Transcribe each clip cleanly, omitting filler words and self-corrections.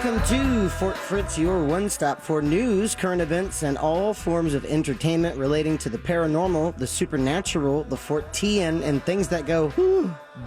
Welcome to Fort Fritz, your one-stop for news, current events, and all forms of entertainment relating to the paranormal, the supernatural, the Fortean, and things that go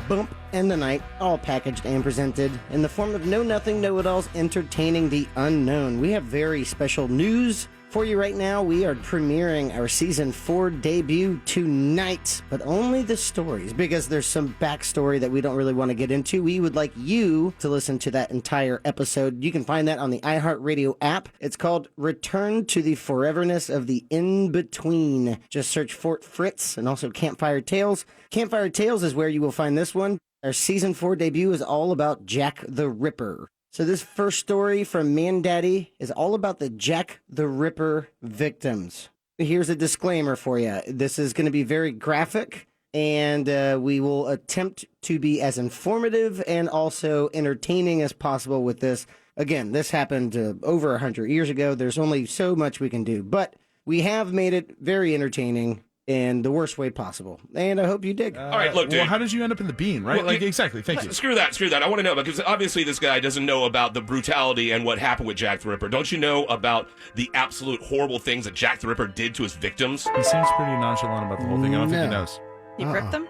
bump in the night, all packaged and presented in the form of know-nothing, know-it-alls entertaining the unknown. We have very special news for you right now. We are premiering our Season 4 debut tonight, but only the stories, because there's some backstory that we don't really want to get into. We would like you to listen to that entire episode. You can find that on the iHeartRadio app. It's called Return to the Foreverness of the In-Between. Just search Fort Fritz and also Campfire Tales. Campfire Tales is where you will find this one. Our Season 4 debut is all about Jack the Ripper. So this first story from Man Daddy is all about the Jack the Ripper victims. Here's a disclaimer for you. This is going to be very graphic, and we will attempt to be as informative and also entertaining as possible with this. Again, this happened over 100 years ago. There's only so much we can do, but we have made it very entertaining in the worst way possible. And I hope you dig. All right, look, dude. Well, how did you end up in the bean, right? Well, exactly. Thank you. Screw that. I want to know, because obviously this guy doesn't know about the brutality and what happened with Jack the Ripper. Don't you know about the absolute horrible things that Jack the Ripper did to his victims? He seems pretty nonchalant about the whole thing. I don't think he knows. He ripped them?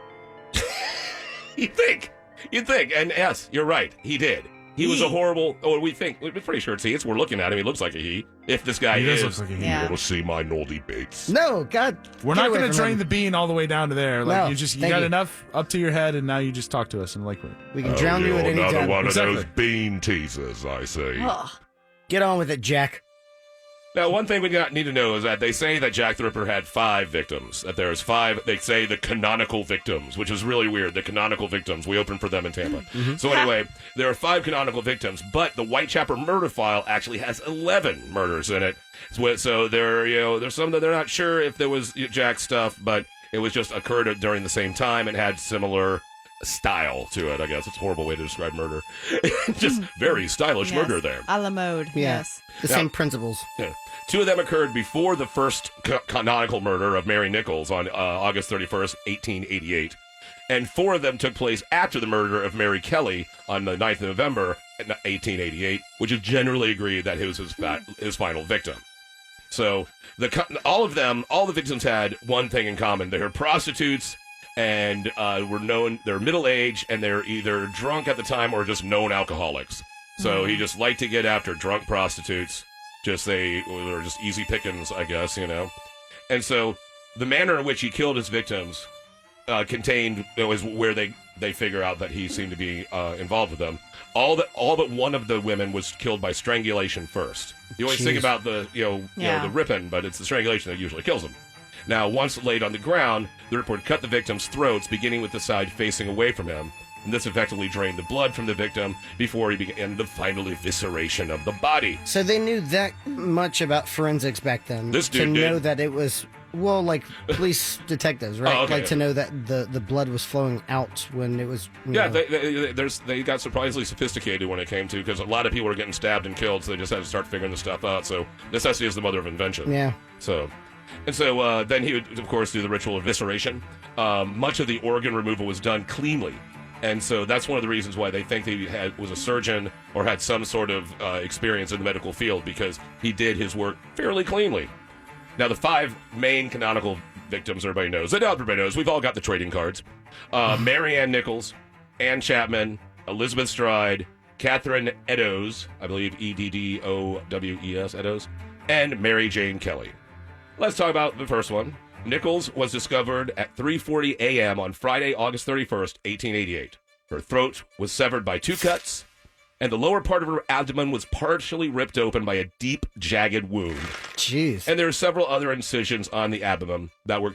You'd think. And yes, you're right. He did. He was a horrible. We're pretty sure it's he. We're looking at him. He looks like a he. If this guy does is, look like a he. Yeah. You want to see my naughty baits? No, God. We're get not away going to from drain him. the bean all the way down to there. No, you thank got you. enough up to your head, and now you just talk to us and We can drown you at any another time. one Exactly. of those bean teasers, I say. Ugh. Get on with it, Jack. Now, one thing we need to know is that they say that Jack the Ripper had 5 victims. That there's 5, they say the canonical victims, which is really weird. The canonical victims. We opened for them in Tampa. So anyway, there are 5 canonical victims, but the Whitechapel murder file actually has 11 murders in it. So there's some that they're not sure if there was Jack stuff, but it was just occurred during the same time and had similar style to it, I guess. It's a horrible way to describe murder. Just very stylish Yes. murder there. A la mode, yes. The Now- same principles. Yeah. 2 of them occurred before the first canonical murder of Mary Nichols on August 31st, 1888. And 4 of them took place after the murder of Mary Kelly on the 9th of November, 1888, which is generally agreed that he was his final victim. So all the victims had one thing in common. They were prostitutes and were known, they're middle-aged, and they're either drunk at the time or just known alcoholics. So he just liked to get after drunk prostitutes. They were just easy pickings, I guess, And so the manner in which he killed his victims was where they figure out that he seemed to be involved with them. All but one of the women was killed by strangulation first. You always think about the the ripping, but it's the strangulation that usually kills them. Now, once laid on the ground, the Ripper would cut the victims' throats, beginning with the side facing away from him. And this effectively drained the blood from the victim before he began the final evisceration of the body. So they knew that much about forensics back then. This dude to know did. that it was, like police detectives, right? Oh, okay. Like to know that the blood was flowing out when it was. Yeah, they got surprisingly sophisticated when it came to, because a lot of people were getting stabbed and killed, so they just had to start figuring this stuff out. So necessity is the mother of invention. Yeah. So then he would, of course, do the ritual evisceration. Much of the organ removal was done cleanly. And so that's one of the reasons why they think he was a surgeon or had some sort of experience in the medical field, because he did his work fairly cleanly. Now, the 5 main canonical victims everybody knows. Everybody knows. We've all got the trading cards. Mary Ann Nichols, Ann Chapman, Elizabeth Stride, Catherine Eddowes, I believe Eddowes, Eddowes, and Mary Jane Kelly. Let's talk about the first one. Nichols was discovered at 3:40 a.m. on Friday, August 31st, 1888. Her throat was severed by 2 cuts, and the lower part of her abdomen was partially ripped open by a deep, jagged wound. Jeez. And there are several other incisions on the abdomen that were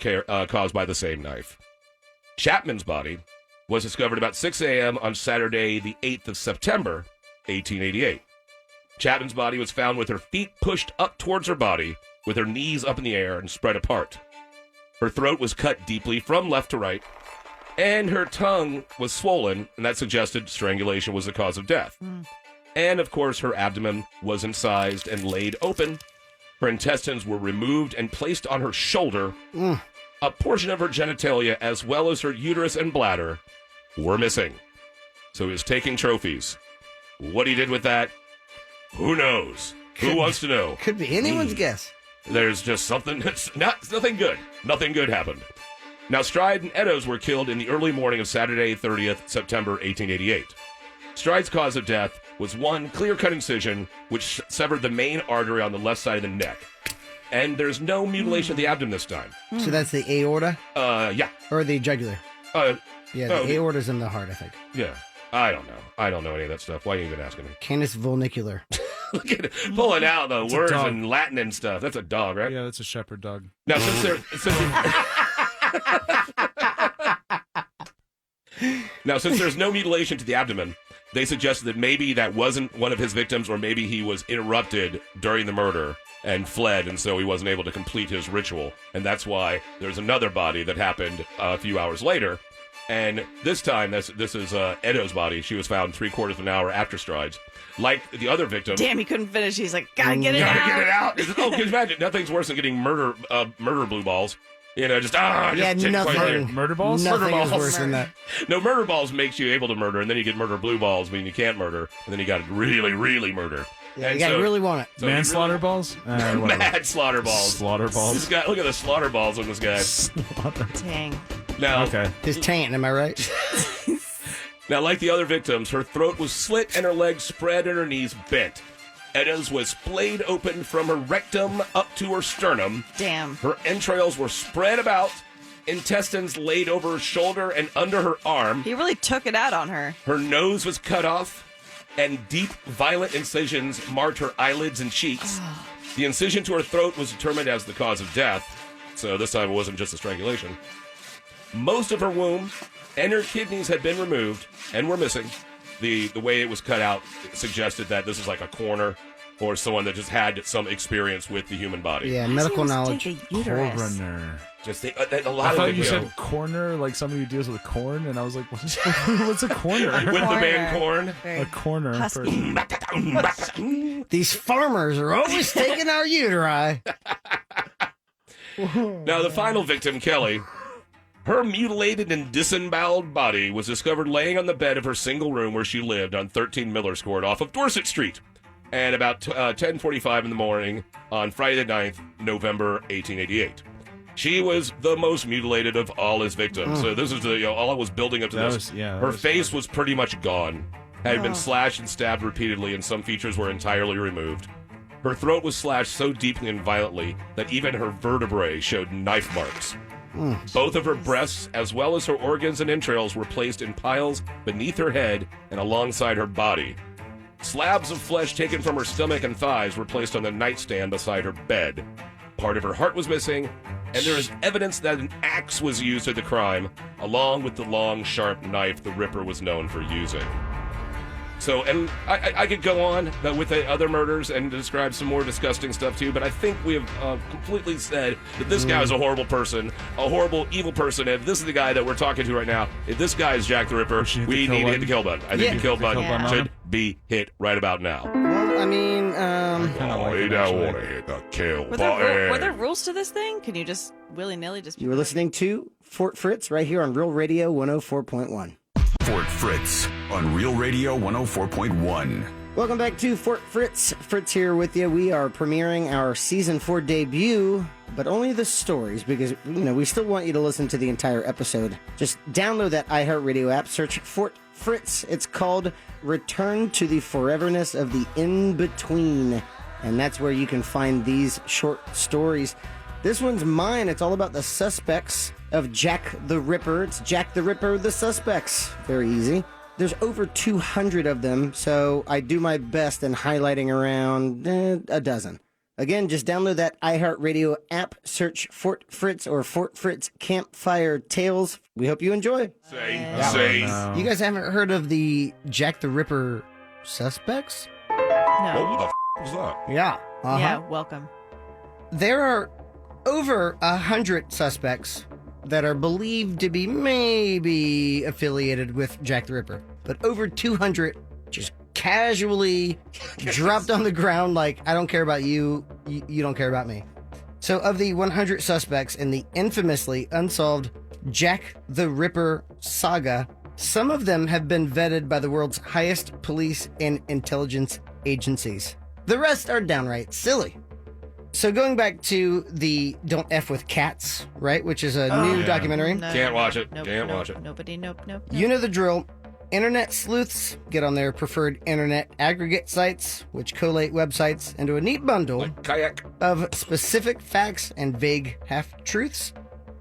caused by the same knife. Chapman's body was discovered about 6 a.m. on Saturday, the 8th of September, 1888. Chapman's body was found with her feet pushed up towards her body, with her knees up in the air and spread apart. Her throat was cut deeply from left to right, and her tongue was swollen, and that suggested strangulation was the cause of death. And, of course, her abdomen was incised and laid open. Her intestines were removed and placed on her shoulder. A portion of her genitalia, as well as her uterus and bladder, were missing. So he was taking trophies. What he did with that, Who knows? Who wants to know? Could be anyone's guess. There's just something that's nothing good. Nothing good happened. Now, Stride and Eddowes were killed in the early morning of Saturday, 30th September 1888. Stride's cause of death was one clear-cut incision which severed the main artery on the left side of the neck. And there's no mutilation of the abdomen this time. So that's the aorta? Yeah. Or the jugular? Yeah, the aorta's in the heart, I think. Yeah. I don't know. I don't know any of that stuff. Why are you even asking me? Canis vulnicular. Look at it. Pulling out the words dog. in Latin and stuff. That's a dog, right? Yeah, that's a shepherd dog. Now, since there's no mutilation to the abdomen, they suggested that maybe that wasn't one of his victims, or maybe he was interrupted during the murder and fled, and so he wasn't able to complete his ritual. And that's why there's another body that happened a few hours later. And this time, this is Eddowes' body. She was found 3/4 of an hour after Stride's. Like the other victim. Damn, he couldn't finish. He's like, gotta get it out. Gotta get it out. Oh, can you imagine? Nothing's worse than getting murder blue balls. You know, just nothing. Murder balls? Nothing Murder is balls. worse than that. No, murder balls makes you able to murder, and then you get murder blue balls, meaning you can't murder, and then you got to really, really murder. Yeah, you gotta really want it. So Manslaughter balls? Whatever. Mad slaughter balls. Slaughter balls. This guy, look at the slaughter balls on this guy. Dang. Now, Okay. His taint, am I right? Now, like the other victims, her throat was slit and her legs spread and her knees bent. Eddowes was splayed open from her rectum up to her sternum. Damn. Her entrails were spread about, intestines laid over her shoulder and under her arm. He really took it out on her. Her nose was cut off, and deep, violent incisions marked her eyelids and cheeks. The incision to her throat was determined as the cause of death, so this time it wasn't just a strangulation. Most of her womb and her kidneys had been removed and were missing. The way it was cut out suggested that this is like a coroner or someone that just had some experience with the human body. Yeah, medical knowledge. Take a uterus. Coroner. Just a lot I of thought it, you know, said corner, like somebody who deals with corn, and I was like, what's a corner? with the band Corn. Very A corner. husky. These farmers are always taking our uteri. Now, the final victim, Kelly, her mutilated and disemboweled body was discovered laying on the bed of her single room where she lived on 13 Miller's Court off of Dorset Street. And about 10:45 in the morning on Friday the 9th, November 1888. She was the most mutilated of all his victims. So this is all I was building up to this. Her face was pretty much gone. Had been slashed and stabbed repeatedly, and some features were entirely removed. Her throat was slashed so deeply and violently that even her vertebrae showed knife marks. Both of her breasts, as well as her organs and entrails, were placed in piles beneath her head and alongside her body. Slabs of flesh taken from her stomach and thighs were placed on the nightstand beside her bed. Part of her heart was missing, and there is evidence that an axe was used at the crime, along with the long, sharp knife the Ripper was known for using. So, and I could go on with the other murders and describe some more disgusting stuff too, but I think we have completely said that this guy is a horrible person, a horrible, evil person. If this is the guy that we're talking to right now, if this guy is Jack the Ripper, we need to hit the kill button. I think the kill button should be hit right about now. Well, I mean, We don't want to hit the kill Were button. there rules to this thing? Can you just willy-nilly just... you were listening to Fort Fritz right here on Real Radio 104.1. Fort Fritz on Real Radio 104.1. Welcome back to Fort Fritz. Fritz here with you. We are premiering our Season 4 debut, but only the stories because, we still want you to listen to the entire episode. Just download that iHeartRadio app, search Fort Fritz. It's called Return to the Foreverness of the In-Between, and that's where you can find these short stories. This one's mine. It's all about the suspects of Jack the Ripper. It's Jack the Ripper, the suspects. Very easy. There's over 200 of them, so I do my best in highlighting around a dozen. Again, just download that iHeartRadio app, search Fort Fritz or Fort Fritz Campfire Tales. We hope you enjoy. Say. You guys haven't heard of the Jack the Ripper suspects? No. What the was that? Yeah. Yeah, welcome. There are over 100 suspects that are believed to be maybe affiliated with Jack the Ripper, but over 200 just casually dropped on the ground like, I don't care about you, you don't care about me. So of the 100 suspects in the infamously unsolved Jack the Ripper saga, some of them have been vetted by the world's highest police and intelligence agencies. The rest are downright silly. So going back to the Don't F with Cats, right, which is a new yeah. documentary. No, Can't watch it. Nope, Can't nope, watch it. Nobody, nope. You know the drill. Internet sleuths get on their preferred internet aggregate sites, which collate websites into a neat bundle Like kayak. of specific facts and vague half-truths.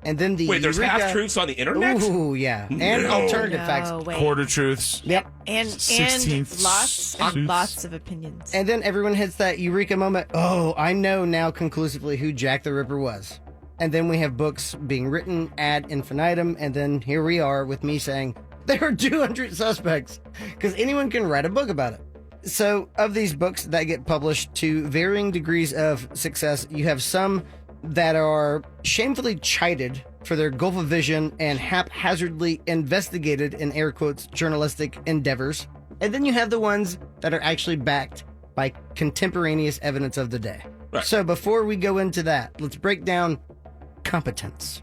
And then the Wait, there's Eureka... half-truths on the internet? Ooh, yeah. And No. alternative facts. Wait. Quarter truths. Yep. And 16th lots and suits. lots of opinions. And then everyone hits that eureka moment. Oh, I know now conclusively who Jack the Ripper was. And then we have books being written ad infinitum. And then here we are with me saying, there are 200 suspects. Because anyone can write a book about it. So of these books that get published to varying degrees of success, you have some that are shamefully chided for their gulf of vision and haphazardly investigated, in air quotes, journalistic endeavors. And then you have the ones that are actually backed by contemporaneous evidence of the day. Right. So before we go into that, let's break down competence.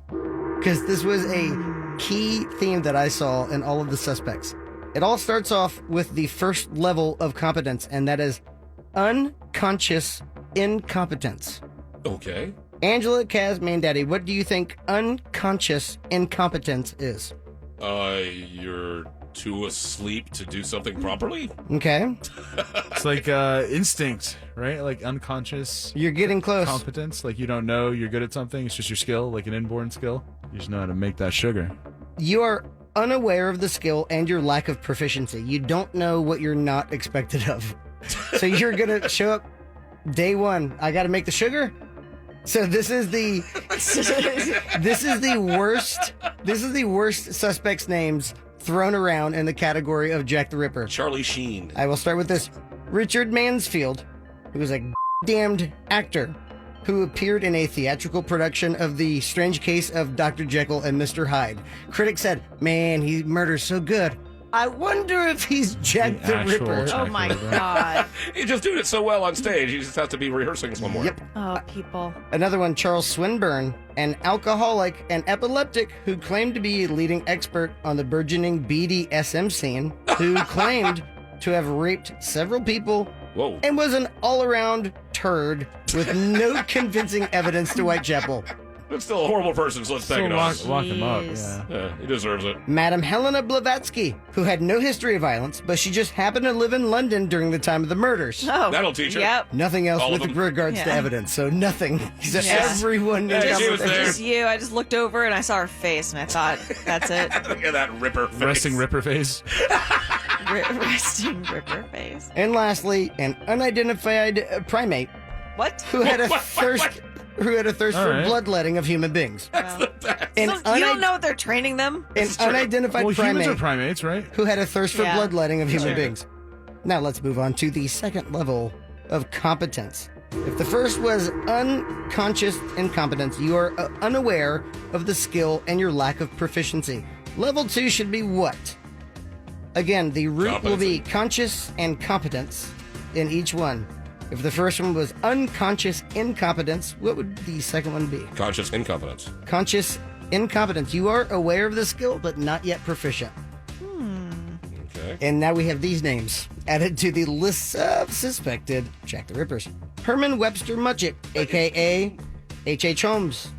Because this was a key theme that I saw in all of the suspects. It all starts off with the first level of competence, and that is unconscious incompetence. Okay. Angela, Kaz, Man Daddy, what do you think unconscious incompetence is? You're too asleep to do something properly? Okay, It's like instinct, right? Like unconscious you're getting close. competence. Like you don't know you're good at something. It's just your skill, like an inborn skill. You just know how to make that sugar. You are unaware of the skill and your lack of proficiency. You don't know what you're not expected of. So you're gonna show up day one. I gotta make the sugar? So this is the worst suspects' names thrown around in the category of Jack the Ripper. Charlie Sheen. I will start with this. Richard Mansfield, who was a damned actor who appeared in a theatrical production of The Strange Case of Dr. Jekyll and Mr. Hyde. Critics said, man, he murders so good. I wonder if he's Jack the actual Ripper. Jack Oh the my Ripper. God. He's just doing it so well on stage. He just has to be rehearsing some more. Yep. Oh, people. Another one, Charles Swinburne, an alcoholic and epileptic who claimed to be a leading expert on the burgeoning BDSM scene, who claimed to have raped several people Whoa. and was an all-around turd with no convincing evidence to Whitechapel. That's still a horrible person, so let's take it on. Lock him up. Jeez. Yeah. Yeah, he deserves it. Madam Helena Blavatsky, who had no history of violence, but she just happened to live in London during the time of the murders. Oh, That'll teach her. Yep. Nothing else All of with them? regards to Yeah. evidence, so nothing. So Yeah. everyone Yeah, is she was there. Just you. I just looked over and I saw her face and I thought, that's it. Look at that Ripper face. Resting Ripper face. Resting Ripper face. And lastly, an unidentified primate What? who had a What? thirst All for right. bloodletting of human beings. Well, An, so you don't know what they're training them? an unidentified Well, humans primate are primates, right? who had a thirst for Yeah. bloodletting of human Sure. beings. Now let's move on to the second level of competence. If the first was unconscious incompetence, you are unaware of the skill and your lack of proficiency. Level 2 should be what? Again, the root will be conscious and competence in each one. If the first one was unconscious incompetence, what would the second one be? Conscious incompetence. Conscious incompetence. You are aware of the skill, but not yet proficient. Okay. And now we have these names added to the list of suspected Jack the Rippers. Herman Webster Mudgett, a.k.a. H.H. Holmes.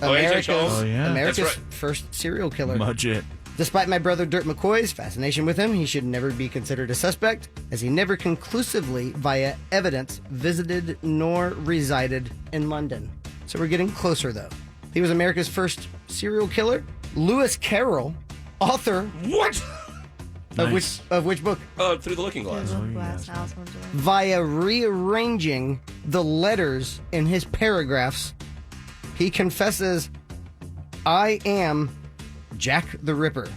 Oh, H.H. Holmes. Oh, yeah. America's That's right. first serial killer. Mudgett. Despite my brother Dirt McCoy's fascination with him, he should never be considered a suspect, as he never conclusively, via evidence, visited nor resided in London. So we're getting closer, though. He was America's first serial killer. Lewis Carroll, author What? Nice. of which book? Through the Looking Glass. Glass house, one's a- Via rearranging the letters in his paragraphs, he confesses, I am Jack the Ripper.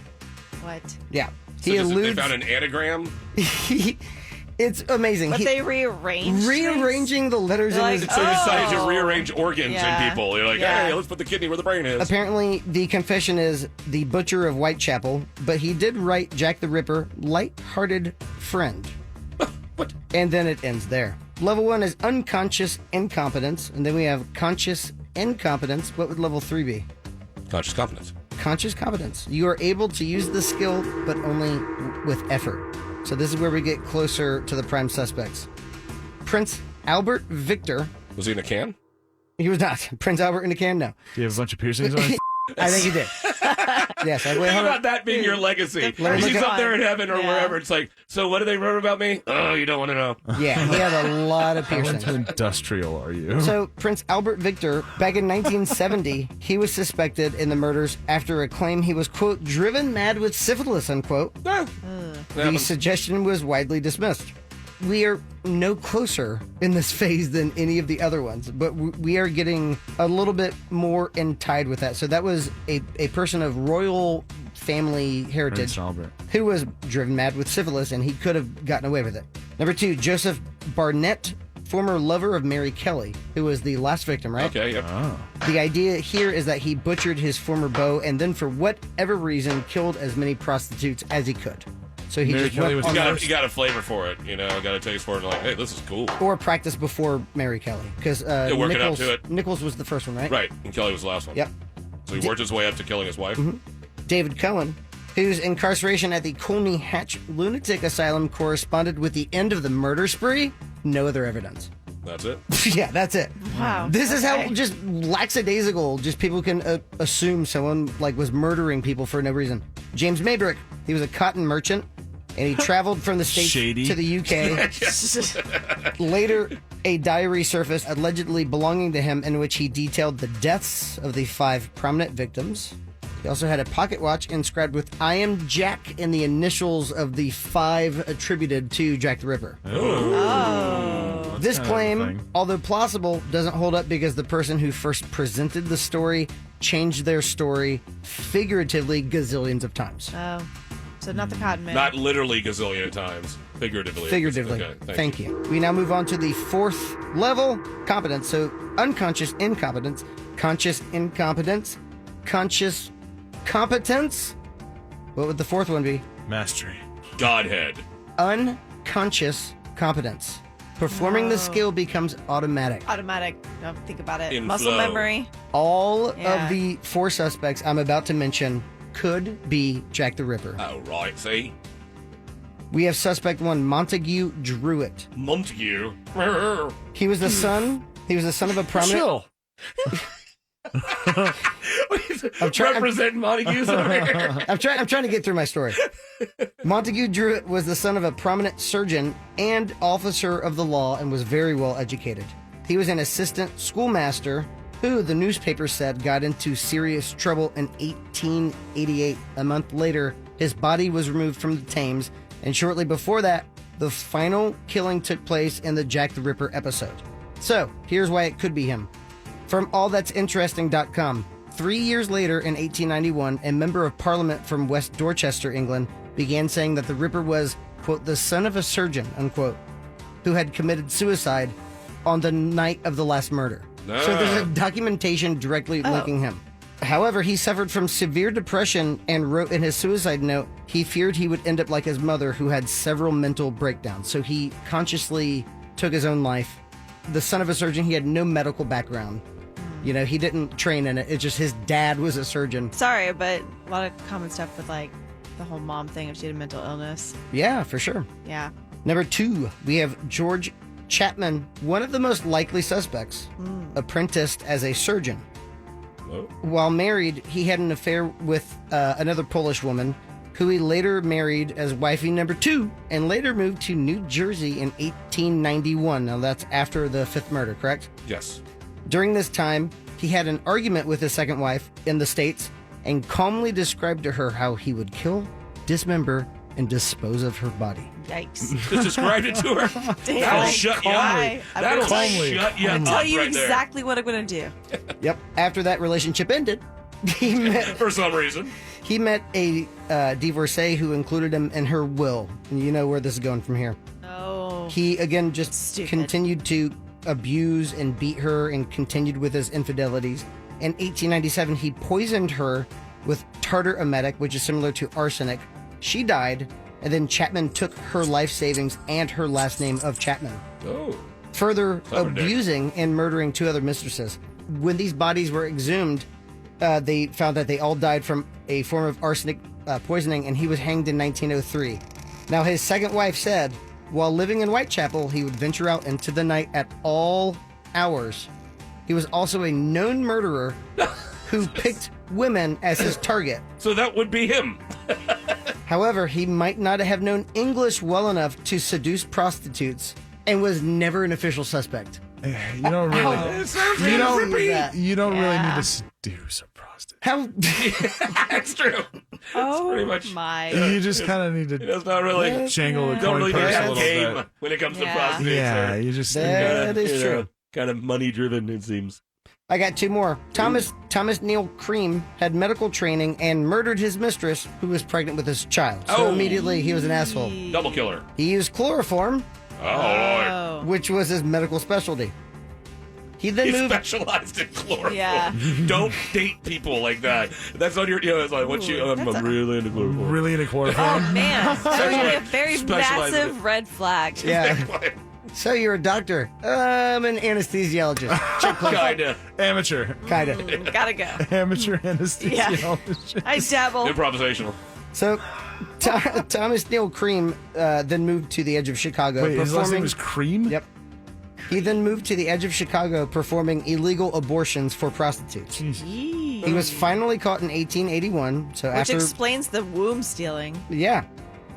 What? Yeah. So He they alludes. found an anagram. It's amazing. But He- they rearranged rearranging the letters They're in like, his. So you decided to Oh. rearrange organs Yeah. in people. You're like, Yeah. hey, let's put the kidney where the brain is. Apparently, the confession is the butcher of Whitechapel, but he did write Jack the Ripper, light-hearted friend. What? And then it ends there. Level 1 is unconscious incompetence, and then we have conscious incompetence. What would level 3 be? Conscious competence. Conscious competence. You are able to use the skill, but only with effort. So this is where we get closer to the prime suspects. Prince Albert Victor. Was he in a can? He was not. Prince Albert in a can, no. Do you have a bunch of piercings on it? I think he did. Yes. Think about that being your legacy. Let me He's look up there in heaven or wherever. It's like, so what do they wrote about me? Oh, you don't want to know. Yeah, he had a lot of How piercings. into industrial are you? So, Prince Albert Victor, back in 1970, he was suspected in the murders after a claim he was, quote, driven mad with syphilis, unquote. The suggestion was widely dismissed. We are no closer in this phase than any of the other ones, but we are getting a little bit more tied with that. So that was a person of royal family heritage Prince Albert. who was driven mad with syphilis, and he could have gotten away with it. Number 2, Joseph Barnett, former lover of Mary Kelly, who was the last victim, right? Okay, yep. Oh. The idea here is that he butchered his former beau and then, for whatever reason, killed as many prostitutes as he could. So he Mary just Kelly went was on You got a flavor for it, you know. Got a taste for it. Like, hey, this is cool. or practiced before Mary Kelly, because working up to it. Nichols was the first one, right? Right, and Kelly was the last one. Yep. So he worked his way up to killing his wife. David Cohen, whose incarceration at the Colney Hatch Lunatic Asylum corresponded with the end of the murder spree. No other evidence. That's it. Yeah, that's it. Wow. This is how Okay. just lackadaisical just people can assume someone like was murdering people for no reason. James Maybrick, he was a cotton merchant, and he traveled from the States Shady. to the UK. Later, a diary surfaced allegedly belonging to him in which he detailed the deaths of the 5 prominent victims. He also had a pocket watch inscribed with "I am Jack" and the initials of the 5 attributed to Jack the Ripper. Oh. This kind of a claim, thing. although plausible, doesn't hold up because the person who first presented the story changed their story figuratively gazillions of times. Oh. So not the Cotton Man. Not literally gazillion times. Figuratively. Figuratively. Okay, Thank you. We now move on to the 4th level, competence. So unconscious incompetence, conscious incompetence, conscious competence. What would the 4th one be? Mastery. Godhead. Unconscious competence. Performing the skill becomes automatic. Automatic. Don't think about it. In Muscle flow. memory. All Yeah. of the 4 suspects I'm about to mention could be Jack the Ripper. Oh, right. See? We have suspect 1, Montague Druitt. Montague. He was the son of a prominent... Chill. Representing Montagues over here. I'm trying to get through my story. Montague Druitt was the son of a prominent surgeon and officer of the law and was very well educated. He was an assistant schoolmaster who, the newspaper said, got into serious trouble in 1888. A month later, his body was removed from the Thames, and shortly before that, the final killing took place in the Jack the Ripper episode. So, here's why it could be him. From allthat'sinteresting.com, 3 years later in 1891, a member of parliament from West Dorchester, England, began saying that the Ripper was, quote, the son of a surgeon, unquote, who had committed suicide on the night of the last murder. So there's a documentation directly linking him. However, he suffered from severe depression and wrote in his suicide note he feared he would end up like his mother, who had several mental breakdowns. So he consciously took his own life. The son of a surgeon, he had no medical background. You know, he didn't train in it. It's just his dad was a surgeon. Sorry, but a lot of common stuff with like the whole mom thing if she had a mental illness. Yeah, for sure. Yeah. Number 2, we have George Chapman, one of the most likely suspects, apprenticed as a surgeon. Oh. While married, he had an affair with another Polish woman, who he later married as wifey number 2, and later moved to New Jersey in 1891. Now that's after the 5th murder, correct? Yes. During this time, he had an argument with his second wife in the States and calmly described to her how he would kill, dismember, and dispose of her body. Yikes. Just described it to her. Damn. That'll shut you up. Why? That'll Calmly. shut you up Tell you right there. exactly what I'm going to do. Yep. After that relationship ended, he met For some reason. a divorcee who included him in her will. And you know where this is going from here. Oh. He, again, just Stupid. continued to abuse and beat her and continued with his infidelities. In 1897, he poisoned her with tartar emetic, which is similar to arsenic. She died, and then Chapman took her life savings and her last name of Chapman, Oh. further Clever dick. abusing and murdering 2 other mistresses. When these bodies were exhumed, they found that they all died from a form of arsenic poisoning, and he was hanged in 1903. Now, his second wife said While living in Whitechapel, he would venture out into the night at all hours. He was also a known murderer who picked women as his target. So that would be him. However, he might not have known English well enough to seduce prostitutes and was never an official suspect. You don't really. You don't really need to seduce a prostitute. How? That's true. Oh, pretty much- my. You just kind of need to It's not really. jangle the Don't coin really purse a have little game bit. when it comes to Yeah. prostitutes. Yeah, you just. That is true. Kind of money driven, it seems. I got two more. Thomas Neil Cream had medical training and murdered his mistress, who was pregnant with his child. So Oh. immediately he was an asshole. Double killer. He used chloroform, Oh, Lord. which was his medical specialty. He then He moved. specialized in chloroform. Yeah. Don't date people like that. That's on your. It's like, what you? I'm really into chloroform. Really into Oh, chloroform. man. That would be a very Specialized in massive red flag. Yeah. So you're a doctor. I'm an anesthesiologist. Check, please. Kinda. Amateur. Kinda. Gotta go. Amateur anesthesiologist. I dabble. Improvisational. So Thomas Neil Cream then moved to the edge of Chicago. Wait, his last name was Cream? Yep. He then moved to the edge of Chicago performing illegal abortions for prostitutes. Yee. He was finally caught in 1881. So Which after explains the womb stealing. Yeah,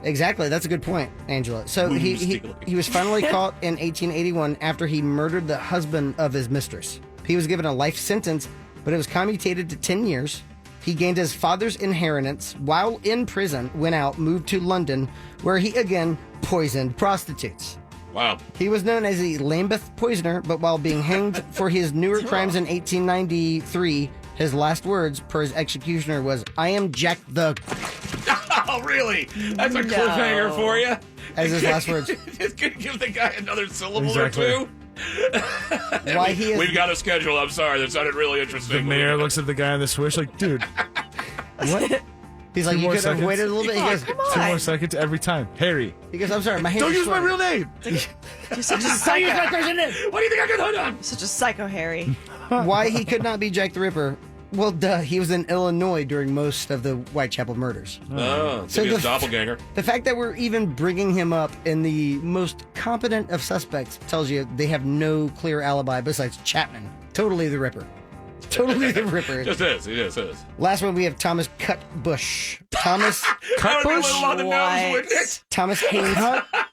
exactly. That's a good point, Angela. So he was finally caught in 1881 after he murdered the husband of his mistress. He was given a life sentence, but it was commutated to 10 years. He gained his father's inheritance while in prison, went out, moved to London, where he again poisoned prostitutes. Wow. He was known as a Lambeth poisoner, but while being hanged for his newer crimes in 1893, his last words per his executioner was, "I am Jack the..." Oh, really? That's a cliffhanger for you? As his last words. Just gonna give the guy another syllable Exactly. or two? Why he is... We've got a schedule. I'm sorry. That sounded really interesting. The mayor looks at the guy on the switch like, dude, What? He's like, Two you more could have seconds. waited a little bit. He goes, two more seconds every time. Harry, I'm sorry, my hands don't are use my sweating." real name. You're such a Don't use psycho. my first name. What do you think I could hold on? Such a psycho, Harry. Why he could not be Jack the Ripper? Well, duh, he was in Illinois during most of the Whitechapel murders. Oh, So so his the- doppelganger. The fact that we're even bringing him up in the most competent of suspects tells you they have no clear alibi besides Chapman. Totally the Ripper. Totally the Ripper. Just is. He is. Last one, we have Thomas Cutbush. Thomas That would be a little on the nose, What? wouldn't it? Thomas Haynes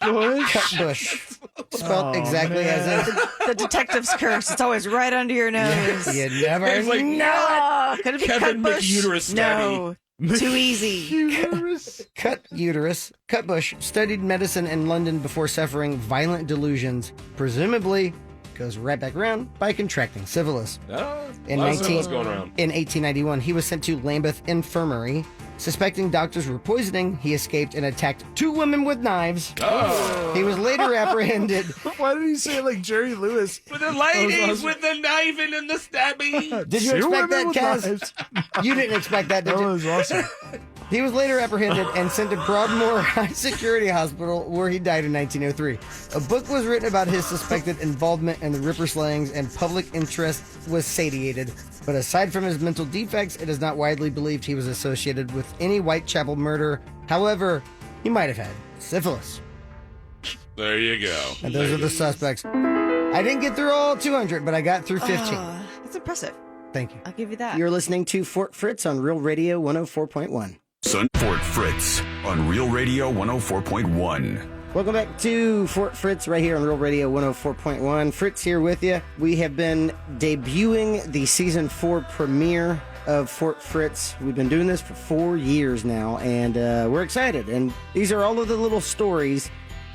Cutbush. Spelled exactly as in. The detective's curse. It's always right under your nose. You never It's like, know. Oh, could it be Kevin Cutbush? McUterus No. Too easy. Cutbush studied medicine in London before suffering violent delusions, presumably goes right back around by contracting syphilis. Oh, In a lot of syphilis going around. In 1891, he was sent to Lambeth Infirmary. Suspecting doctors were poisoning, he escaped and attacked 2 women with knives. Oh. He was later apprehended. Why did he say it like Jerry Lewis? With the ladies with the knife and the stabby. Did you Two expect women that, with Kaz? knives. You didn't expect that, did That you? was awesome. He was later apprehended and sent to Broadmoor High Security Hospital, where he died in 1903. A book was written about his suspected involvement in the Ripper slayings, and public interest was satiated. But aside from his mental defects, it is not widely believed he was associated with any Whitechapel murder. However, he might have had syphilis. There you go. And those are the suspects. I didn't get through all 200, but I got through 15. That's impressive. Thank you. I'll give you that. You're listening to Fort Fritz on Real Radio 104.1. Fort Fritz on Real Radio 104.1. Welcome back to Fort Fritz right here on Real Radio 104.1. Fritz here with you. We have been debuting the season 4 premiere of Fort Fritz. We've been doing this for 4 years now, and we're excited. And these are all of the little stories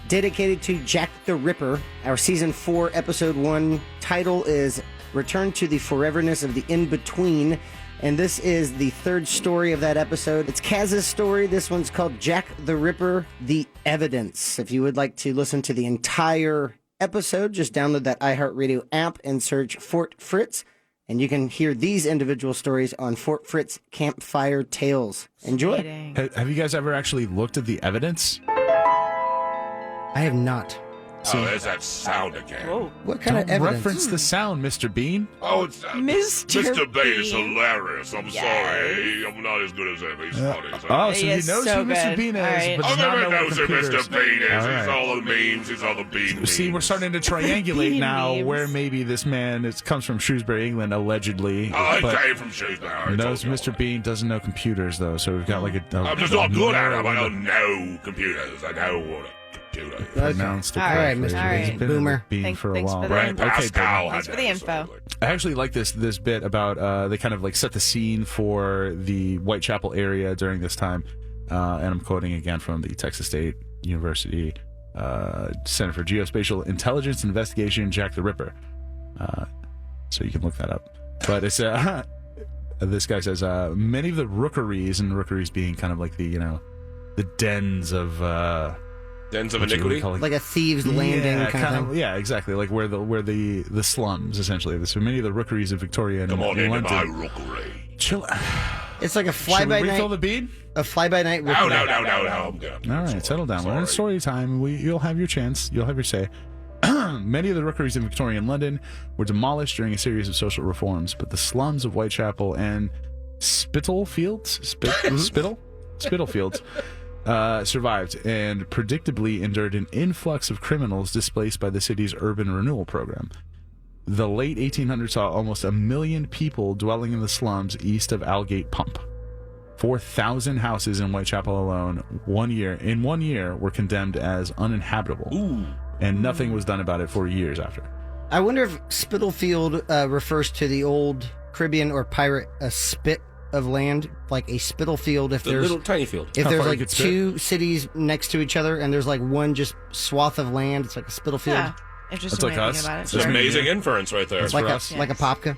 dedicated to Jack the Ripper. Our season 4 episode 1 title is Return to the Foreverness of the In-Between. And this is the 3rd story of that episode. It's Kaz's story. This one's called Jack the Ripper, The Evidence. If you would like to listen to the entire episode, just download that iHeartRadio app and search Fort Fritz. And you can hear these individual stories on Fort Fritz Campfire Tales. Enjoy. Exciting. Have you guys ever actually looked at the evidence? I have not. Oh, there's that sound again. Whoa. What kind of Don't evidence? reference the sound, Mr. Bean. Oh, it's Mr. Bean is Bean. hilarious. I'm sorry. I'm not as good as him. He's funny. Oh, so He he is knows so who Mr. good. Bean is, All right. but does not know Everyone what knows who computers. Mr. Bean is. All He's right. all the memes. He's all the bean See, we're memes. starting to triangulate Bean now memes. where maybe this man comes from Shrewsbury, England, allegedly. Oh, I but came from Shrewsbury. knows Mr. Bean doesn't know computers, though, so we've got like a I'm just not good at them. I don't know computers. I know what a computer is. pronounced it All right, correctly. Mr. Bean. He's been Boomer. a Bean for a Thanks while. for the Right, info. Okay, Pascal. Bean. Thanks for the info. I actually like this bit about they kind of like set the scene for the Whitechapel area during this time, and I'm quoting again from the Texas State University Center for Geospatial Intelligence and Investigation, Jack the Ripper. So you can look that up. But it's this guy says many of the rookeries, and rookeries being kind of like the the dens of Dens of what you would iniquity. call, Like a thieves' landing kind of thing. yeah, exactly, like where the slums essentially. So many of the rookeries of Victoria and Come on into my London. rookery. Chill. It's like a Should we fly-by refill night. the bead? A fly-by-night. No. I'm good. All right, settle down. We're in story time. You'll have your chance. You'll have your say. Many of the rookeries in Victorian London were demolished during a series of social reforms, but the slums of Whitechapel and Spitalfields, Spitalfields, survived and predictably endured an influx of criminals displaced by the city's urban renewal program. The late 1800s saw almost 1 million people dwelling in the slums east of Aldgate Pump. 4,000 houses in Whitechapel alone in 1 year were condemned as uninhabitable. Ooh. And nothing was done about it for years after. I wonder if Spitalfield refers to the old Caribbean or pirate spit of land, like a Spitalfield. If The there's little tiny field. if How there's far you like could spit? two cities next to each other and there's like one just swath of land, it's like a Spitalfield. Yeah. Interesting That's way like to think us. about it. It's It's Sure. amazing inference right there. That's like for a us. like a Yes. popka.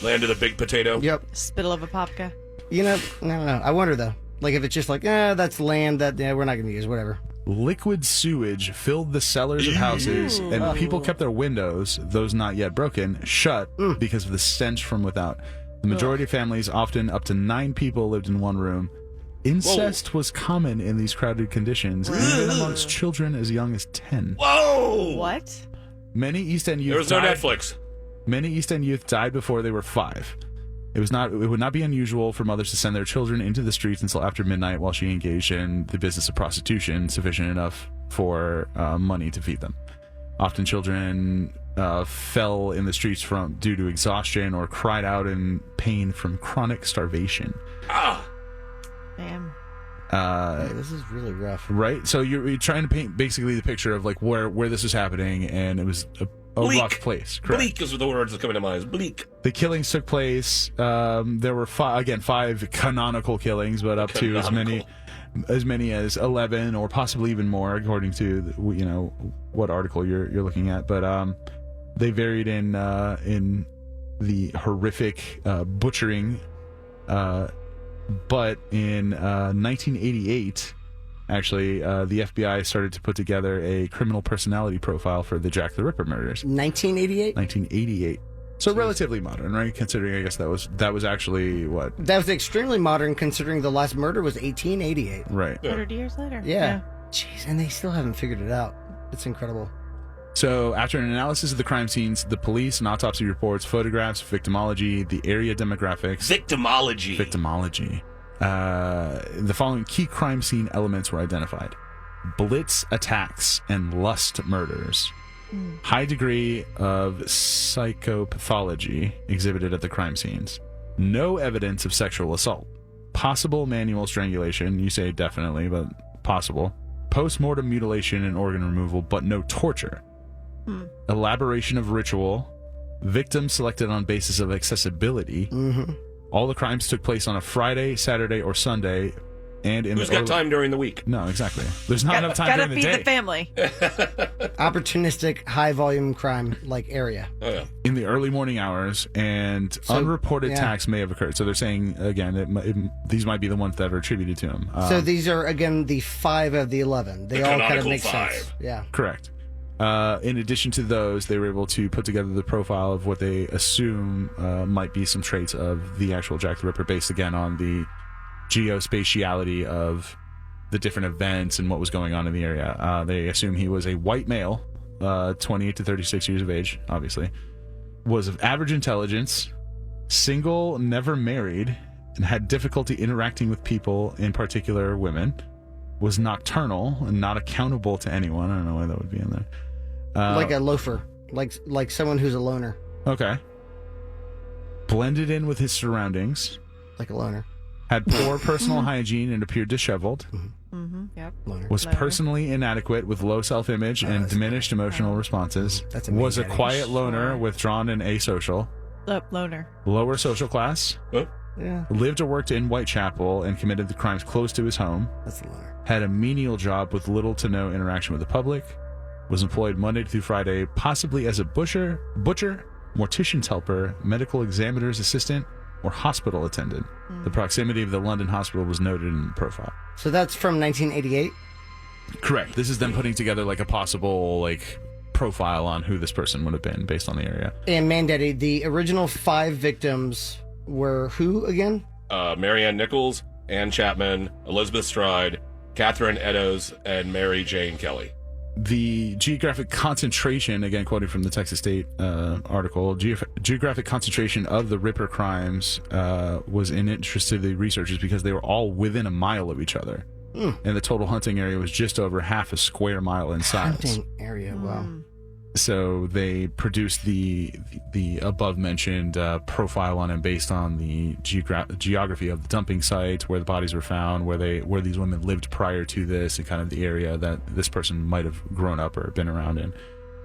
Land of the big potato. Yep. Spittle of a popka. You know, no. I wonder though. Like if it's just like, that's land that we're not going to use, whatever. Liquid sewage filled the cellars of houses, and people kept their windows, those not yet broken, shut because of the stench from without. The majority of families, often up to 9 people, lived in one room. Incest was common in these crowded conditions, even amongst children as young as 10. Whoa! What? Many East End youth There was no died- Netflix. Many East End youth died before they were 5. It would not be unusual for mothers to send their children into the streets until after midnight while she engaged in the business of prostitution, sufficient enough for money to feed them. Often children fell in the streets due to exhaustion or cried out in pain from chronic starvation. Ah! Damn. This is really rough. Right? So you're trying to paint basically the picture of like where this was happening, and it was a Bleak. rough place. Correct. Bleak is the words that come into my mind. Bleak. The killings took place. There were 5 canonical killings, but up to as many as 11 or possibly even more, according to what article you're looking at. But they varied in the horrific butchering. But in 1988. Actually, the FBI started to put together a criminal personality profile for the Jack the Ripper murders. 1988. 1988. So relatively modern, right? Considering, I guess that was actually what? That was extremely modern, considering the last murder was 1888. Right. 100 years later. Yeah. Jeez, and they still haven't figured it out. It's incredible. So after an analysis of the crime scenes, the police and autopsy reports, photographs, victimology, the area demographics, victimology. The following key crime scene elements were identified: blitz attacks and lust murders, high degree of psychopathology exhibited at the crime scenes, no evidence of sexual assault, possible manual strangulation, you say definitely, but possible, post-mortem mutilation and organ removal, but no torture, elaboration of ritual, victims selected on basis of accessibility. All the crimes took place on a Friday, Saturday, or Sunday, and in Who's the got time during the week? No, exactly. There's not enough time Gotta during the feed day. the family. Opportunistic, high volume crime like area. Oh, yeah. In the early morning hours, and So, unreported yeah. attacks may have occurred. So they're saying again, these might be the ones that are attributed to him. So these are again the 5 of the 11. They The all kind of canonical make 5. sense. Yeah. Correct. In addition to those, they were able to put together the profile of what they assume might be some traits of the actual Jack the Ripper, based again on the geospatiality of the different events and what was going on in the area. They assume he was a white male, 28 to 36 years of age, obviously, was of average intelligence, single, never married, and had difficulty interacting with people, in particular women, was nocturnal and not accountable to anyone. I don't know why that would be in there. Like a loafer, like someone who's a loner. Okay. Blended in with his surroundings. Like a loner. Had poor personal hygiene and appeared disheveled. Yep. Loner. Was personally inadequate with low self-image and diminished emotional responses. That's a was a main quiet loner, withdrawn and asocial. Loner. Lower social class. Yeah. Lived or worked in Whitechapel and committed the crimes close to his home. That's a loner. Had a menial job with little to no interaction with the public. Was employed Monday through Friday, possibly as a butcher, mortician's helper, medical examiner's assistant, or hospital attendant. The proximity of the London hospital was noted in the profile. So that's from 1988? Correct. This is them putting together like a possible like profile on who this person would have been based on the area. And Mandaddy, the original 5 victims were who again? Marianne Nichols, Ann Chapman, Elizabeth Stride, Catherine Eddowes, and Mary Jane Kelly. The geographic concentration, again quoting from the Texas State article, geographic concentration of the Ripper crimes was in interest to the researchers because they were all within a mile of each other. And the total hunting area was just over half a square mile in size. Hunting area, wow. So they produced the above mentioned profile on him based on the geography of the dumping site, where the bodies were found, where these women lived prior to this, and kind of the area that this person might have grown up or been around in.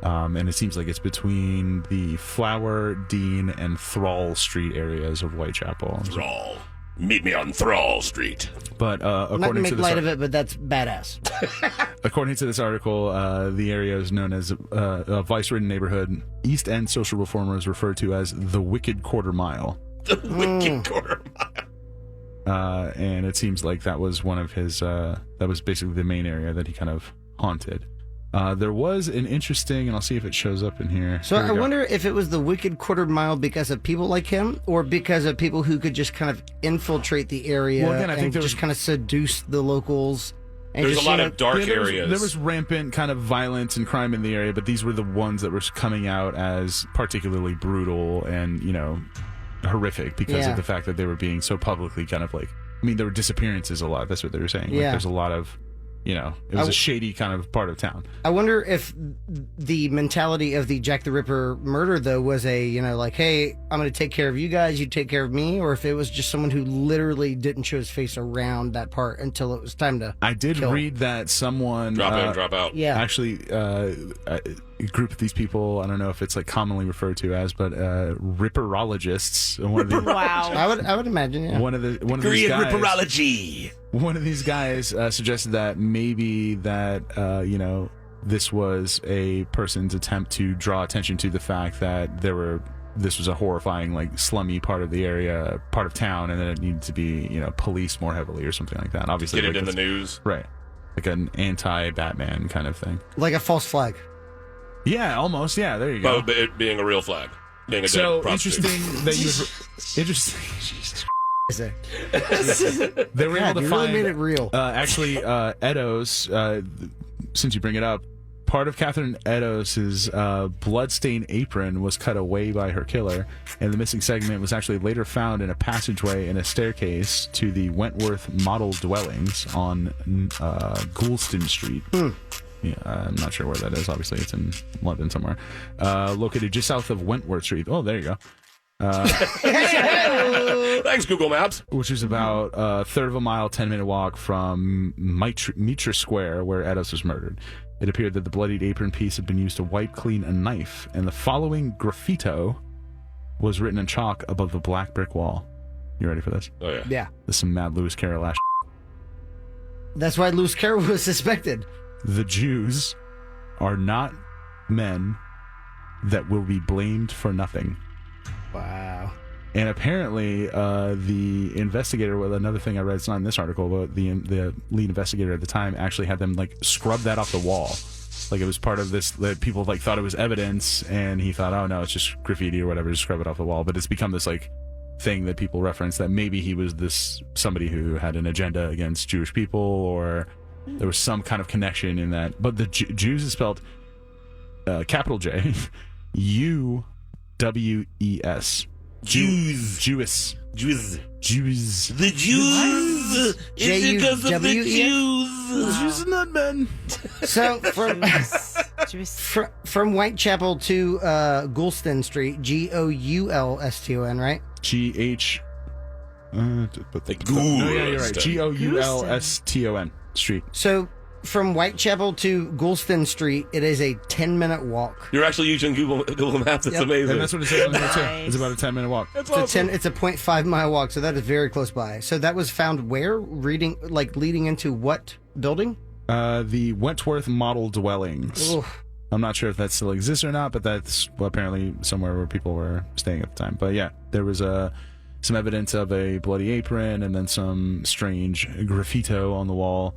And it seems like it's between the Flower, Dean, and Thrall Street areas of Whitechapel. Thrall. Meet me on Thrall Street. But I'm not going to make light of it, but that's badass. According to this article, the area is known as a vice-ridden neighborhood. East End social reformers refer to as the Wicked Quarter Mile. The Wicked Quarter Mile. And it seems like that was one of his, that was basically the main area that he kind of haunted. There was an interesting, and I'll see if it shows up in here. So I wonder if it was the Wicked Quarter Mile because of people like him, or because of people who could just kind of infiltrate the area and just kind of seduce the locals. And there's a lot of dark areas. There was rampant kind of violence and crime in the area, but these were the ones that were coming out as particularly brutal and, horrific because of the fact that they were being so publicly kind of like, there were disappearances a lot. That's what they were saying. Like, there's a lot of... it was a shady kind of part of town. I wonder if the mentality of the Jack the Ripper murder, though, was like, hey, I'm going to take care of you guys, you take care of me, or if it was just someone who literally didn't show his face around that part until it was time to I did kill. Read that someone... Drop in, drop out. Yeah. Actually, a group of these people, I don't know if it's like commonly referred to as, but Ripperologists. Wow. I would imagine, yeah. One of these guys... Ripperology. One of these guys suggested that maybe that, this was a person's attempt to draw attention to the fact that this was a horrifying, like, slummy part of the area, part of town, and then it needed to be, policed more heavily or something like that. Obviously, get it in the news. Right. Like an anti-Batman kind of thing. Like a false flag. Yeah, almost. Yeah, there you go. But it being a real flag. Being a so dead prostitute. interesting that you... Interesting... Jesus Christ. They were able to find... really made it real. Actually, Eddowes, since you bring it up, part of Catherine Eddowes' bloodstained apron was cut away by her killer, and the missing segment was actually later found in a passageway and a staircase to the Wentworth model dwellings on Goulston Street. Yeah, I'm not sure where that is. Obviously, it's in London somewhere. Located just south of Wentworth Street. Oh, there you go. Thanks, Google Maps. Which is about a third of a mile, 10-minute walk from Mitre Square, where Eddowes was murdered. It appeared that the bloodied apron piece had been used to wipe clean a knife, and the following graffito was written in chalk above the black brick wall. You ready for this? Oh, yeah. Yeah. This is some mad Lewis Carroll ass. That's why Lewis Carroll was suspected. The Jews are not men that will be blamed for nothing. Wow. And apparently, the investigator, well, another thing I read, it's not in this article, but the lead investigator at the time actually had them like scrub that off the wall. Like it was part of this, that people like thought it was evidence, and he thought, oh no, it's just graffiti or whatever, just scrub it off the wall. But it's become this like thing that people reference that maybe he was somebody who had an agenda against Jewish people, or there was some kind of connection in that. But the Jews is spelled capital J, U-W-E-S. Jews. Jewish. Jews. Jews. The Jews. It's because of the Jews. Jews and nutmen. So from Whitechapel to Goulston Street, Goulston, right? G-H... but the No, yeah, you're right. Goulston Street. So from Whitechapel to Goulston Street, it is a 10-minute walk. You're actually using Google Maps. That's amazing. And that's what it says on here too. It's about a 10-minute walk. That's It's awesome. it's a 0.5-mile walk, so that is very close by. So that was found where? Leading into what building? The Wentworth Model Dwellings. Oof. I'm not sure if that still exists or not, but that's apparently somewhere where people were staying at the time. But yeah, there was some evidence of a bloody apron and then some strange graffito on the wall.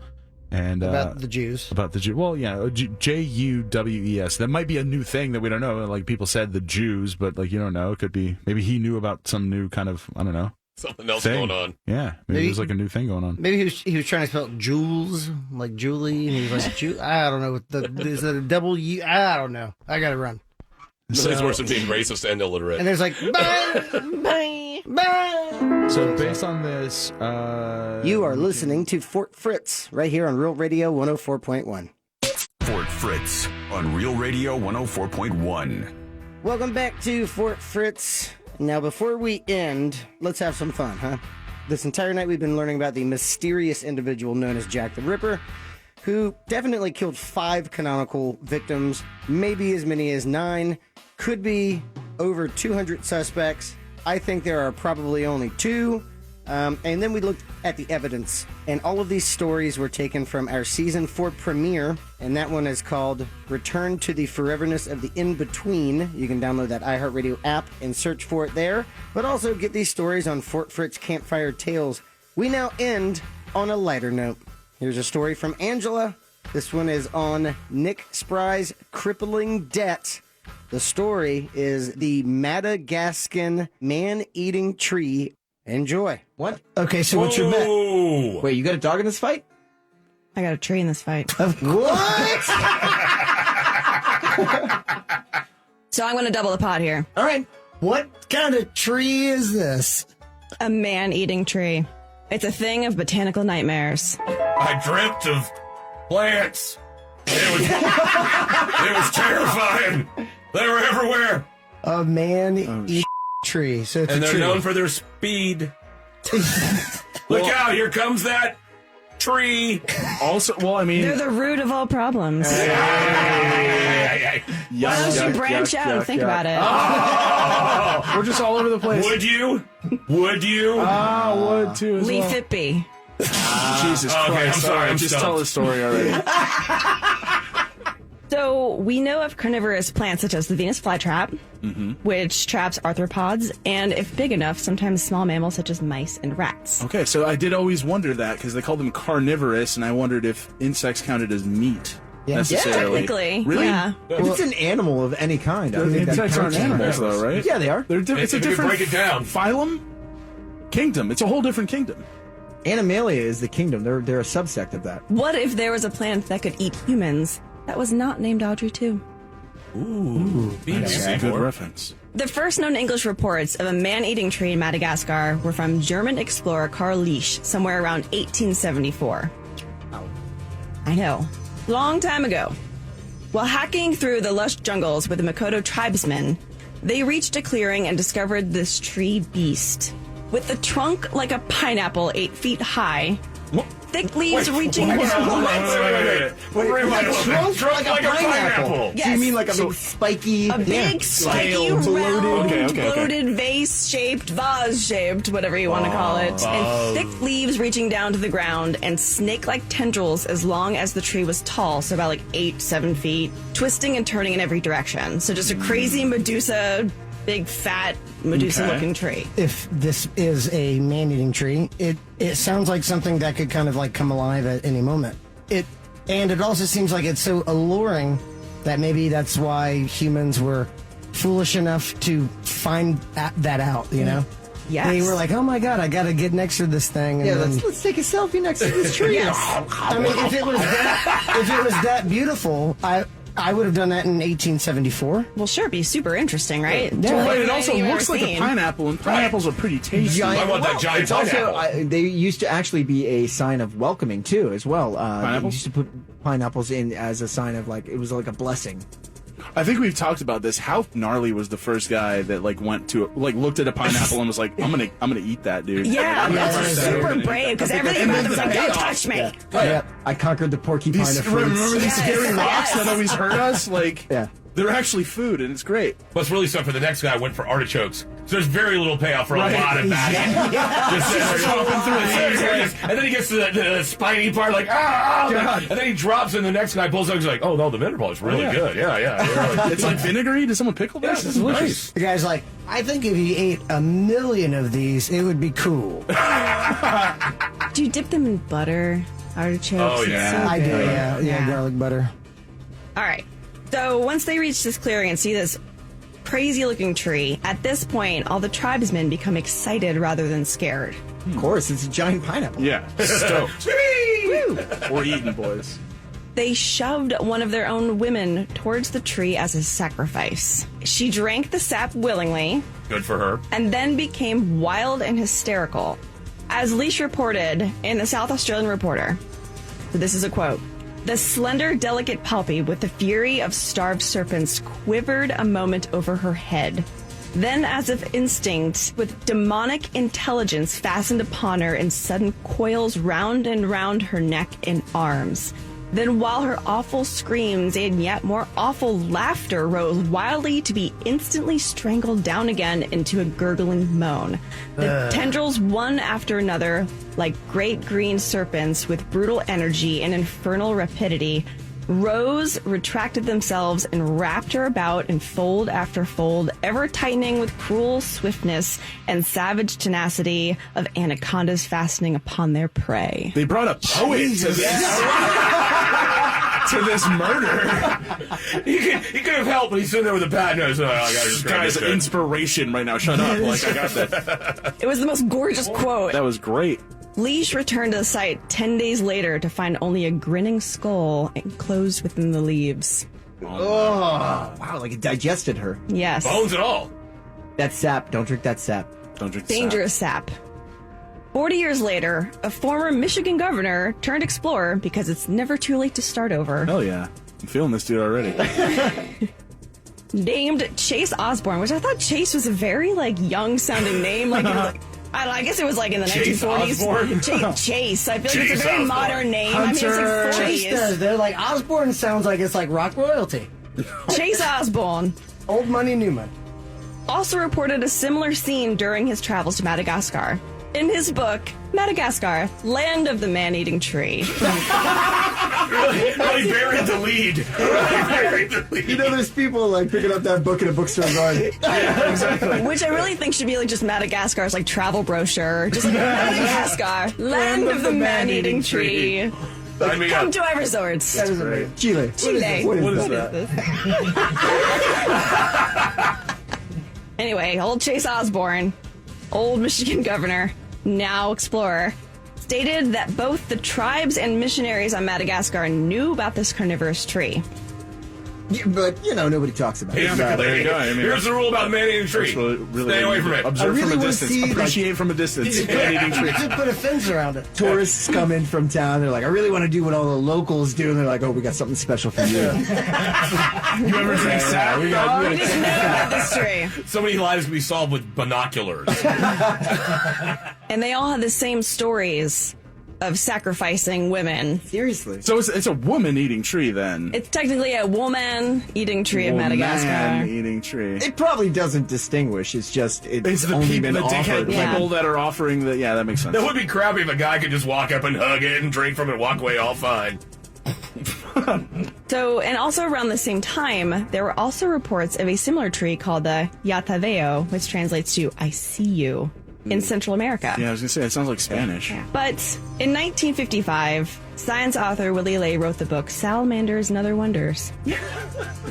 And About the Jews. About the Jews. Well, yeah, J-U-W-E-S. That might be a new thing that we don't know. Like, people said the Jews, but, like, you don't know. It could be, maybe he knew about some new kind of, I don't know. Something else thing. going on. Yeah, maybe there's like a new thing going on. Maybe he was trying to spell Jules, like Julie, and he was like, I don't know. Is it a double U? I don't know. I gotta run. Nothing's worse than being racist and illiterate. And there's like, bye, bye, bye. So based on this, You are listening to Fort Fritz right here on Real Radio 104.1. Fort Fritz on Real Radio 104.1. Welcome back to Fort Fritz. Now, before we end, let's have some fun, huh? This entire night we've been learning about the mysterious individual known as Jack the Ripper, who definitely killed 5 canonical victims, maybe as many as 9, could be over 200 suspects. I think there are probably only 2. And then we looked at the evidence, and all of these stories were taken from our Season 4 premiere, and that one is called Return to the Foreverness of the In-Between. You can download that iHeartRadio app and search for it there, but also get these stories on Fort Fritz Campfire Tales. We now end on a lighter note. Here's a story from Angela. This one is on Nick Spry's crippling debt. The story is the Madagascan man-eating tree. Enjoy. What? Okay, so what's your bet? Whoa. Wait, you got a dog in this fight? I got a tree in this fight. What? So I'm going to double the pot here. All right. What kind of tree is this? A man-eating tree. It's a thing of botanical nightmares. I dreamt of plants. It was terrifying. They were everywhere. A man-eating tree. So it's And a they're tree. known for their speed. Look out, here comes that tree. also, well, I mean, They're the root of all problems. Why don't you branch out and think about it? we're just all over the place. Would you? Would you? Would too as Leaf well. it be. Jesus Okay, Christ. I'm sorry, All right, I'm just stumped. tell the story already. So we know of carnivorous plants such as the Venus flytrap, which traps arthropods, and if big enough, sometimes small mammals such as mice and rats. Okay, so I did always wonder that because they called them carnivorous, and I wondered if insects counted as meat necessarily. Technically, Really? yeah. If it's an animal of any kind, I think that Insects aren't counts. animals, though, right? Yeah, they are. They're it's a If you different break it down. phylum, kingdom. It's a whole different kingdom. Animalia is the kingdom. They're a subsect of that. What if there was a plant that could eat humans that was not named Audrey 2? That's a good reference. The first known English reports of a man-eating tree in Madagascar were from German explorer Karl Liesch, somewhere around 1874. I know. Long time ago. While hacking through the lush jungles with the Makoto tribesmen, they reached a clearing and discovered this tree beast. With a trunk like a pineapple 8 feet high, thick leaves reaching Wait, down. trunk like a pineapple. Yes. So you mean like a big spiky, A big, spiky, scaled, round, bloated, vase-shaped, vase-shaped, whatever you want to call it, and thick leaves reaching down to the ground, and snake-like tendrils as long as the tree was tall, so about like 8-7 feet, twisting and turning in every direction. So just a crazy Medusa, big, fat, Medusa-looking tree. If this is a man-eating tree, it sounds like something that could kind of like come alive at any moment. And it also seems like it's so alluring that maybe that's why humans were foolish enough to find that out, you know? Yes. They were like, oh my God, I got to get next to this thing. And Yeah, then, let's take a selfie next to this tree. Yes. I mean, if it was that beautiful, I would have done that in 1874. Well, sure, it'd be super interesting, right? Yeah. But Totally it also anything you've looks ever like a seen. pineapple, and pineapples are pretty tasty. I want that giant It's also pineapple. they used to actually be a sign of welcoming too, as well. They Pineapples? used to put pineapples in as a sign of it was like a blessing. I think we've talked about this. How gnarly was the first guy that looked at a pineapple and was like, I'm gonna eat that, dude. Yeah, that's that is super brave because everything about them was like, don't touch me. Yeah, I conquered the porcupine of Remember fruits. these scary rocks that always hurt us? Yeah. They're actually food, and it's great. What's really stuff for the next guy went for artichokes. So there's very little payoff for Right. a lot of that. Just sitting there chopping through the leaves, and then he gets to the spiny part, like, God. and then he drops, and the next guy pulls out, he's like, oh no, the mineral is really good. Yeah. It's like vinegary. Did someone pickle this? It's delicious. Nice. The guy's like, I think if you ate 1,000,000 of these, it would be cool. Do you dip them in butter? Artichokes? Oh, It's yeah. so I do, good. yeah, garlic butter. All right. So once they reach this clearing and see this crazy looking tree, at this point, all the tribesmen become excited rather than scared. Of course, it's a giant pineapple. Yeah, stoked. We're eating, boys. They shoved one of their own women towards the tree as a sacrifice. She drank the sap willingly Good for her. and then became wild and hysterical. As Leash reported in the South Australian Reporter, so this is a quote, "The slender, delicate palpi with the fury of starved serpents quivered a moment over her head. Then, as if instinct, with demonic intelligence fastened upon her in sudden coils round and round her neck and arms. Then, while her awful screams and yet more awful laughter rose wildly to be instantly strangled down again into a gurgling moan. The tendrils, one after another, like great green serpents with brutal energy and infernal rapidity, rose, retracted themselves, and wrapped her about in fold after fold, ever tightening with cruel swiftness and savage tenacity of anacondas fastening upon their prey." They brought a poet to this murder. He could have helped, but he's sitting there with a pad nose. Oh, I gotta This just grab guy's this shit. inspiration right now. Shut up. Like, I got that. It was the most gorgeous quote. That was great. Leash returned to the site 10 days later to find only a grinning skull enclosed within the leaves. Oh, wow, like it digested her. Yes. Bones and all. That sap, don't drink that sap. Don't drink the sap. Dangerous sap. 40 years later, a former Michigan governor turned explorer because it's never too late to start over. Hell yeah. I'm feeling this dude already. Named Chase Osborne, which I thought Chase was a very young sounding name. Like, it was, I don't know, I guess it was in the Chase 1940s. Osborne? Chase. I feel like Chase it's a very Osborne. modern name. Hunter. I mean, it's Chase 40s. does. They're like, Osborne sounds like it's like rock royalty. Chase Osborne Old money, new money. also reported a similar scene during his travels to Madagascar. In his book, Madagascar, Land of the Man-Eating Tree. Really buried the lead. Really buried the lead. You know, there's people picking up that book in a bookstore going, Yeah, exactly. Which I really think should be just Madagascar's travel brochure. Just Madagascar, Land of the Man-Eating Tree. I mean, Come to our resorts. that is amazing. Chile. Chile. What What is is that? that? Anyway, old Chase Osborne, old Michigan governor, now explorer, stated that both the tribes and missionaries on Madagascar knew about this carnivorous tree. Yeah, but, nobody talks about it. Yeah, there you go. I mean, here's the rule about man-eating tree. Stay away from it. Observe I really from a wanna distance. see, Appreciate from a distance. Man-eating tree. Just put a fence around it. Tourists come in from town. They're like, I really want to do what all the locals do. And they're like, oh, we got something special for you. You ever drink sap? we got- We didn't know about this tree. So many lives can be solved with binoculars. And they all had the same stories of sacrificing women. Seriously. So it's a woman-eating tree, then. It's technically a woman eating tree of Madagascar. Man-eating tree. It probably doesn't distinguish. It's just, It's the only people, been the dickhead offered. Yeah. people that are offering the. Yeah, that makes sense. That would be crappy if a guy could just walk up and hug it and drink from it and walk away all fine. So, and also around the same time, there were also reports of a similar tree called the Yataveo, which translates to I see you, in Central America. Yeah, I was gonna say it sounds like Spanish. But in 1955, science author Willie Ley wrote the book Salamanders and Other Wonders.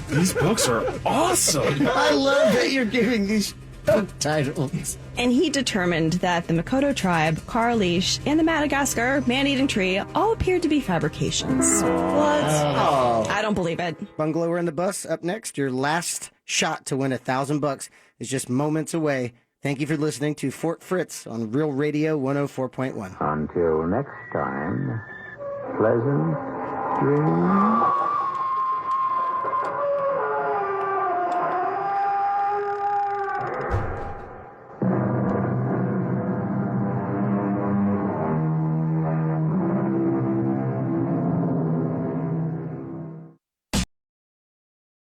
These books are awesome. I love that you're giving these Titles. And he determined that the Makoto tribe, Karlish, and the Madagascar man-eating tree all appeared to be fabrications. What? I don't believe it. Bungalower in the Bus up next. Your last shot to win $1,000 is just moments away. Thank you for listening to Fort Fritz on Real Radio 104.1. Until next time, pleasant dreams.